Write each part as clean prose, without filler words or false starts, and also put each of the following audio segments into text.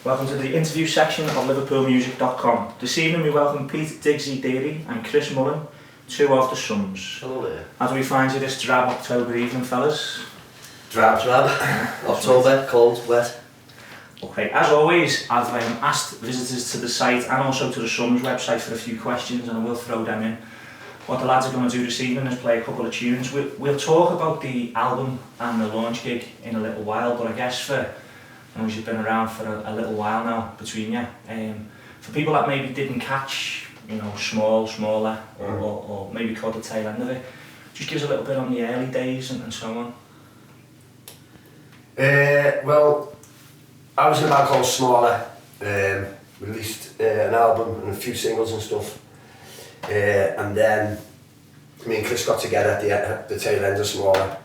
Welcome to the interview section of LiverpoolMusic.com. This evening we welcome Pete Digsy Deary and Chris Mullin, two of the Sums. Hello there. How do we find you this drab October evening, fellas? Drab. October, cold, wet. Okay, as always, I've asked visitors to the site and also to the Sums website for a few questions, and I will throw them in. What the lads are going to do this evening is play a couple of tunes. We'll talk about the album and the launch gig in a little while, but I guess for you've been around for a little while now between you. For people that maybe didn't catch, smaller, or maybe caught the tail end of it, just give us a little bit on the early days and so on. Well, I was in a band called Smaller. Released an album and a few singles and stuff. And then me and Chris got together at the tail end of Smaller.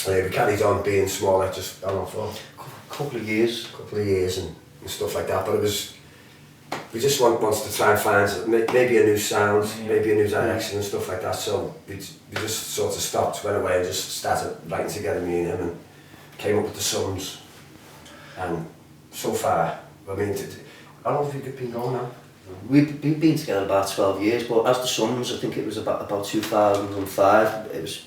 We carried on being Smaller just, I don't know, for a couple of years and stuff like that. But it was, we just wanted to try and find maybe a new sound, maybe a new direction and stuff like that. So we just sort of stopped, went away and just started writing together, me and him, and came up with the Sums. And so far, I mean, how long have you been going now? We've been together about 12 years, but as the Sums, I think it was about 2005. It was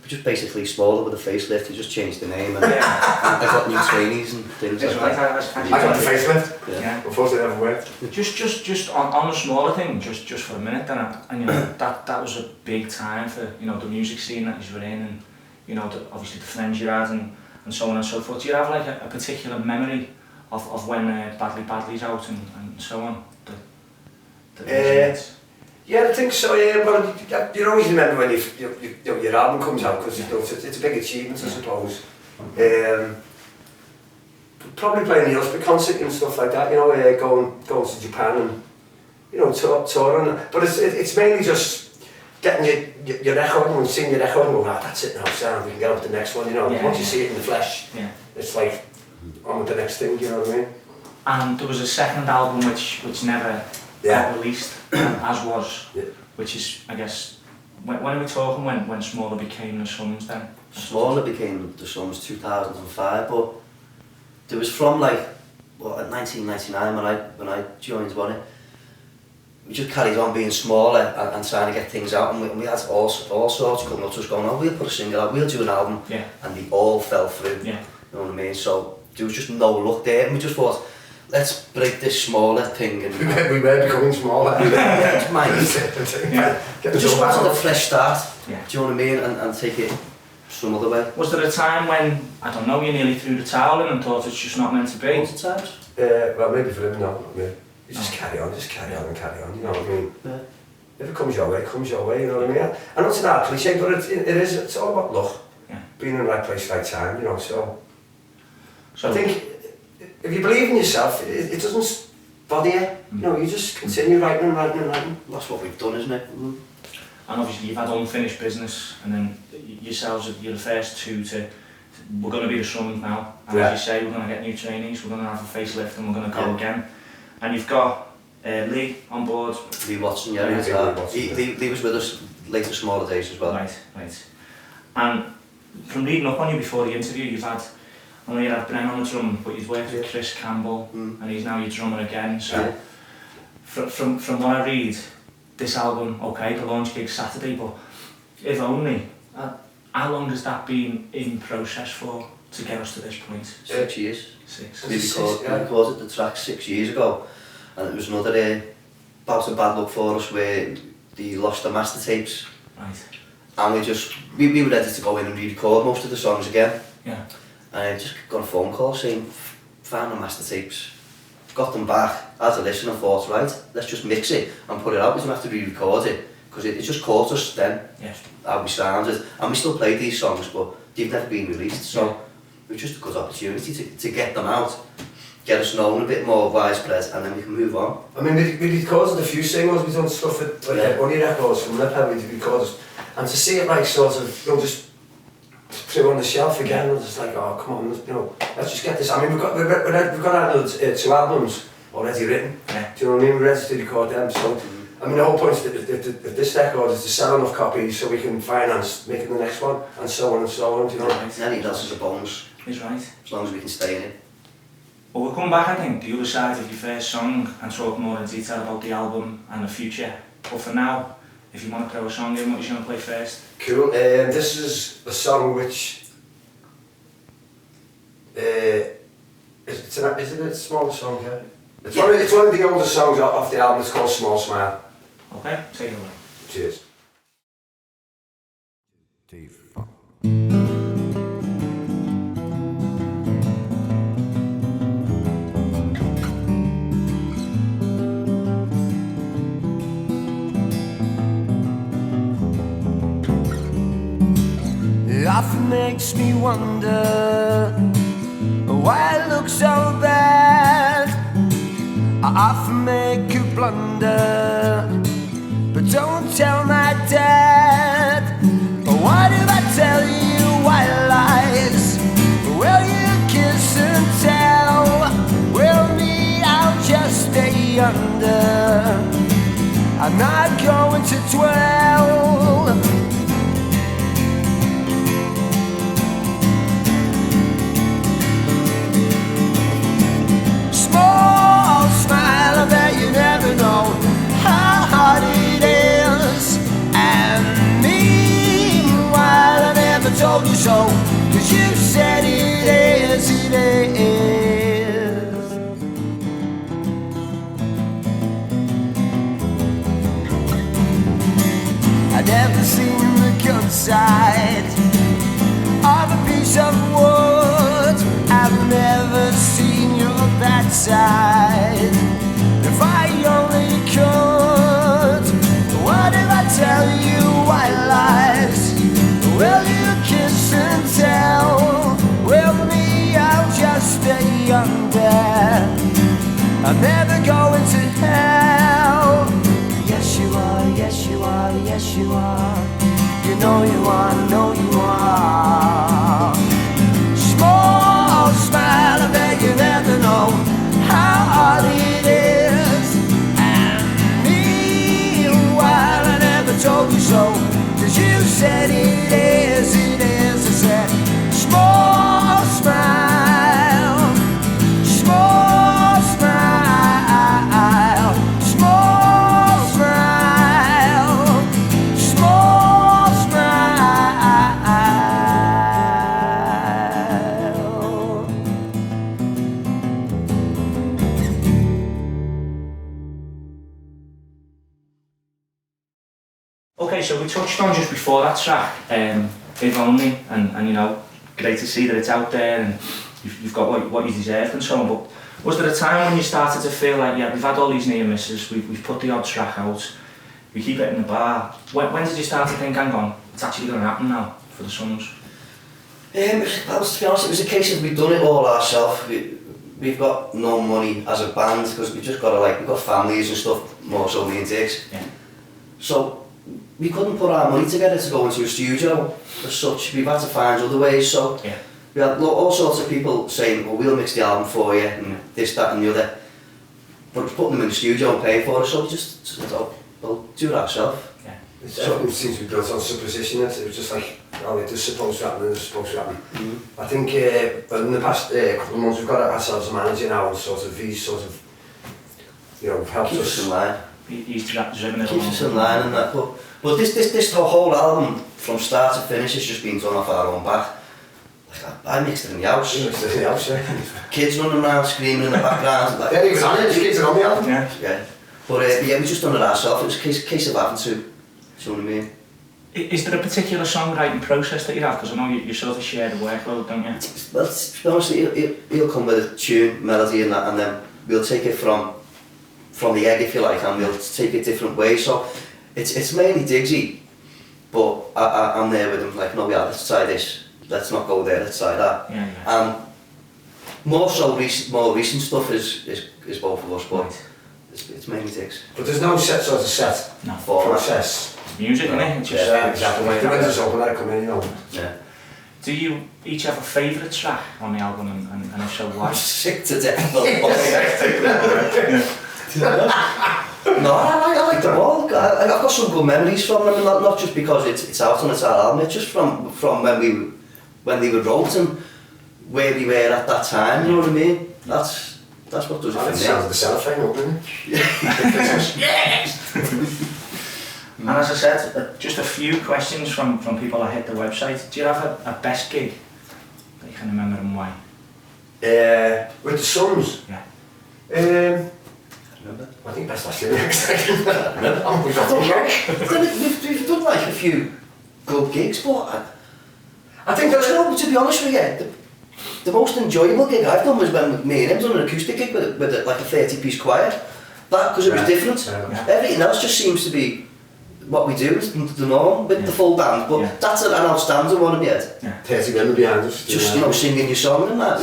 just basically Smaller with a facelift. He just changed the name, and I got new trainees and things like that. I got the facelift. Yeah. Unfortunately, it never worked. Just on the Smaller thing, just for a minute, then, and that was a big time for the music scene that you were in, and obviously the friends you had and so on and so forth. Do you have like a particular memory of when Badly's out and so on? Yeah, I think so. Yeah, well, you always remember when your album comes out because it's a big achievement, I suppose. Probably playing the Ulster concert and stuff like that. Going to Japan and touring. But it's mainly just getting your record and seeing your record and going, that's it now, sound. We can get up to the next one. Once you see it in the flesh, it's like on with the next thing. You know what I mean? And there was a second album which never got released, as was, which is, I guess, when are we talking when Smaller became the Sums then? Smaller became the Sums 2005, but there was from at 1999 when I joined Bonnie, we just carried on being Smaller and trying to get things out, and we had all sorts coming up to us going, we'll put a single out, we'll do an album, and they all fell through, you know what I mean? So there was just no luck there, and we just thought, let's break this Smaller thing. And we were becoming smaller. We just wanted a fresh start, do you know what I mean, and take it some other way. Was there a time when, I don't know, you nearly threw the towel in and thought it's just not meant to be? Lots of times? Well, maybe for him, no. I mean, you just carry on, you know what I mean? Yeah. If it comes your way, it comes your way, you know what I mean? And it's not cliche, but it's all about luck. Being in the right place, right time, so I think, if you believe in yourself, it doesn't bother you. You just continue writing. That's what we've done, isn't it? And obviously you've had unfinished business, and then yourselves, you're the first two to, we're going to be the Sums now. And as you say, we're going to get new trainees, we're going to have a facelift, and we're going to go again. And you've got Lee on board. Lee Watson, Lee was with us later Smaller days as well. Right. And from reading up on you before the interview, you've had, I know you had Bren on the drum, but you've worked with Chris Campbell, and he's now your drummer again. So, from what I read, this album, the launch gig's Saturday, but if only, how long has that been in process for to get us to this point? 6 years. 6. We recorded the track 6 years ago, and it was another bout of bad luck for us where they lost the master tapes. Right. And we were ready to go in and re-record most of the songs again. Yeah. And I just got a phone call saying, found the master tapes, got them back, as a listener, thought, right, let's just mix it and put it out, we don't have to re-record it, because it just caught us then, how we sounded, and we still played these songs, but they've never been released, so it was just a good opportunity to get them out, get us known a bit more widespread, and then we can move on. I mean, we recorded a few singles, we've done stuff with Bunny Records from Liverpool, we recorded, and to see it just put it on the shelf again, and just like, oh come on, let's just get this. I mean, we've got our 2 albums already written. Do you know what I mean? We're ready to record them. So, I mean, the whole point of this record is to sell enough copies so we can finance making the next one, and so on and so on. Do you know? Anything else is a bonus. He's right. As long as we can stay in it. Well, we'll come back, I think, the other side of your first song and talk more in detail about the album and the future. But for now, if you want to throw a song in, what are you going to play first? Cool. This is a song which is it a small song? Yeah. It's one of the older songs off the album. It's called Small Smile. Okay, take it away. Cheers. It often makes me wonder why I look so bad. I often make a blunder, but don't tell my dad. What if I tell you white lies? Will you kiss and tell? Will me, I'll just stay under. I'm not going to dwell. Small smile, I bet you never know how hard it is. And meanwhile, I never told you so, 'cause you said it is, it is. I've never seen the good side of a piece of wood. I've never seen your bad side. If I only could, what if I tell you white lies? Will you kiss and tell? Will me, I'll just stay under. I'm never going to hell. Yes you are, yes you are, yes you are. You know you are, know you are. Small smile, I bet you never know how hard it is. And meanwhile, I never told you so, 'cause you said it is, it is. I said, small smile, small smile, small smile, small smile. Okay, so we touched on just before that track, If Only, and you know, great to see that it's out there and you've got what you deserve and so on, but was there a time when you started to feel like, yeah, we've had all these near misses, we've put the odd track out, we keep it in the bar. When did you start to think, hang on, it's actually going to happen now for the Suns? To be honest, it was a case of we've done it all ourselves. We've got no money as a band because we just got to we've got families and stuff, more so me and Diggs. Yeah. So we couldn't put our money together to go into a studio as such. We've had to find other ways. So yeah. We had all sorts of people saying, well, we'll mix the album for you and this, that and the other. But putting them in the studio and paying for it, so we just said, oh, we'll do it ourselves. Yeah. Everything seems to be built on supposition. It was just like, oh, it was supposed to happen and it was supposed to happen. Mm-hmm. I think but in the past couple of months we've got ourselves a manager now and he's helped Keep us in line. He's driven it Keeps us in line and that. But this whole album, from start to finish, has just been done off our own back. I mixed it in the house. You mixed it in the house, yeah. Kids running around screaming in the background. Yeah, he was on it, the kids are on the album. Yeah. But yeah, we just done it ourselves. It was a case of having to. Do you know what I mean? Is there a particular songwriting process that you have? Because I know you sort of share the workload, don't you? Well, to be honest, he'll come with a tune, melody and that, and then we'll take it from the egg, if you like, and we'll take it different ways. So it's mainly Digsy, but I'm there with him, like, no, yeah, let's try this. Let's not go there, let's try that. Yeah. More recent stuff is both of us, but it's mainly Diggs. But there's no set process. Music, innit? It's just exactly. When the windows open, let it come in, you know. Yeah. Do you each have a favourite track on the album, and if so, why? I'm sick to death. No, I like them all. I've got some good memories from them, not just because it's out on its album. It's just from when they were wrote, and where we were at that time, you know what I mean? That's what does it for That me. sounds the cellophane, doesn't it? Yes! And as I said, just a few questions from people that hit the website. Do you have a best gig that you can remember and why? With the Suns? Yeah. I think best last year next time. We've done like a few good gigs, but I think that's no, to be honest with you, the most enjoyable gig I've done was when me and him done an acoustic gig with like a 30-piece choir. That, because it was different. Yeah. Everything else just seems to be what we do, is the norm with the full band, but that's an outstanding one of yet. Yeah. 30 women behind us. Just, you know, singing your song and that.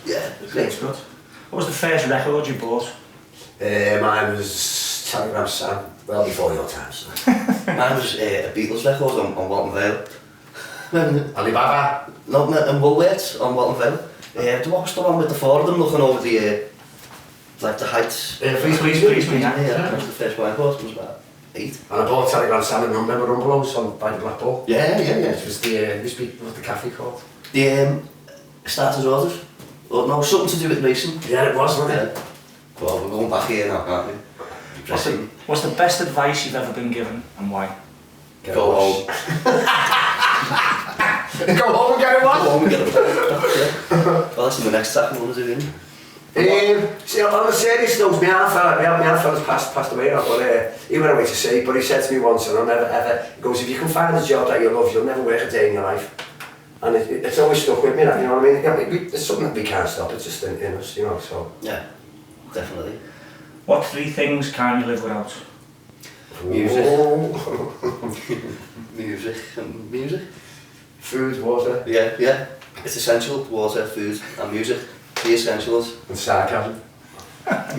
Yeah, Great. Good. What was the first record you bought? Mine was Telegram Sam, well before your time. So. Mine was a Beatles record on Walton Vale. Alibaba? No, and Woolworths on Walton Vale. What was the one with the four of them looking over the, like the heights? Please, Yeah, that was the first one I bought, it was about 8. And I bought Telegram Sam and remember Rumbelows on by the Black Ball? Yeah. It was what's the cafe called? The starters orders? Or no, something to do with racing. Yeah, it was, wasn't it? Well, we're going back here now, aren't we? What's the best advice you've ever been given and why? Go home. Go home and get it one? Go home and get it. Well, that's the next track we want to do, isn't it? See, on a serious note, my aunt fella's passed away now, but he went away to sea, but he said to me once, and I'll never ever, he goes, if you can find a job that you love, you'll never work a day in your life. And it's always stuck with me, that, you know what I mean? Yeah, it's something that we can't stop, it's just in us, you know, so. Yeah, definitely. What 3 things can you live without? Music. Oh. Music. Food, water. Yeah. It's essential, water, food and music. The essentials. And sarcasm. Are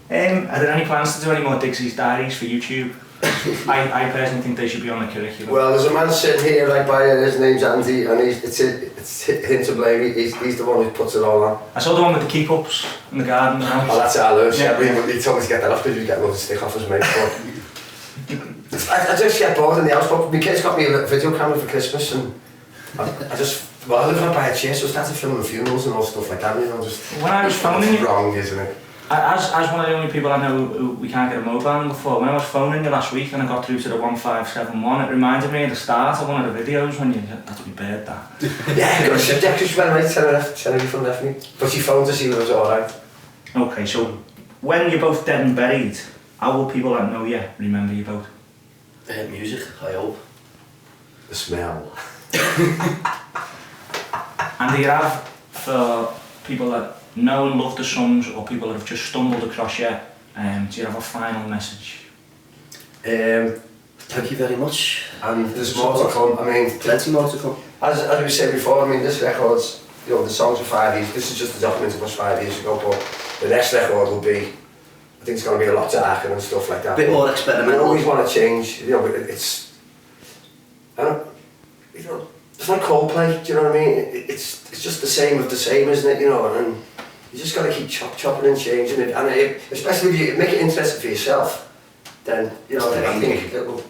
there any plans to do any more Digsys Diaries for YouTube? I personally think they should be on the curriculum. Well, there's a man sitting here right by it, his name's Andy, and it's him to blame, he's the one who puts it all on. I saw the one with the keep-ups in the garden. Oh, that's ours. Yeah. He told me to get that off because you get another stick off his mate. I just get bored in the house, but my kids got me a video camera for Christmas, and I live up by a church, so I started filming funerals and all stuff like that, you know, just... When I was phoning you... wrong, isn't it? As one of the only people I know who we can't get a mobile number for, when I was phoning you last week and I got through to the 1571, it reminded me of the start of one of the videos when you... That's my bird, that. Yeah, because she went right, Tenerife from left me. But she phoned to see if it was alright. Okay, so when you're both dead and buried, how will people that know you remember you both? Music, I hope. The smell. And do you have, for people that know and love the songs or people that have just stumbled across you, do you have a final message? Thank you very much. And there's more to come, I mean... Plenty more to come. As we said before, I mean, this record's, you know, the songs are 5 years, this is just a document of us 5 years ago, but the next record will be, I think it's going to be a lot darker and stuff like that. A bit more experimental. I always want to change, you know, it's, I don't, you know, it's like Coldplay, do you know what I mean? It's just the same of the same, isn't it, you know, and you just got to keep chopping and changing it, and especially if you make it interesting for yourself, then, you know, I think it will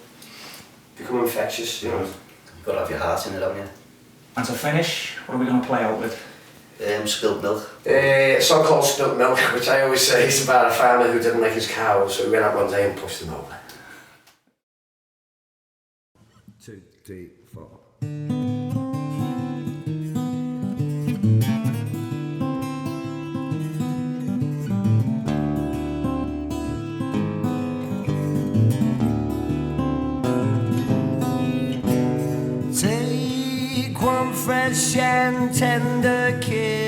become infectious, you know. You've got to have your heart in it, haven't you? And to finish, what are we going to play out with? Spilt milk. A song called Spilt Milk, which I always say is about a farmer who didn't like his cows, so he went out one day and pushed them over. 2, 3, 4. Take one fresh and tender kiss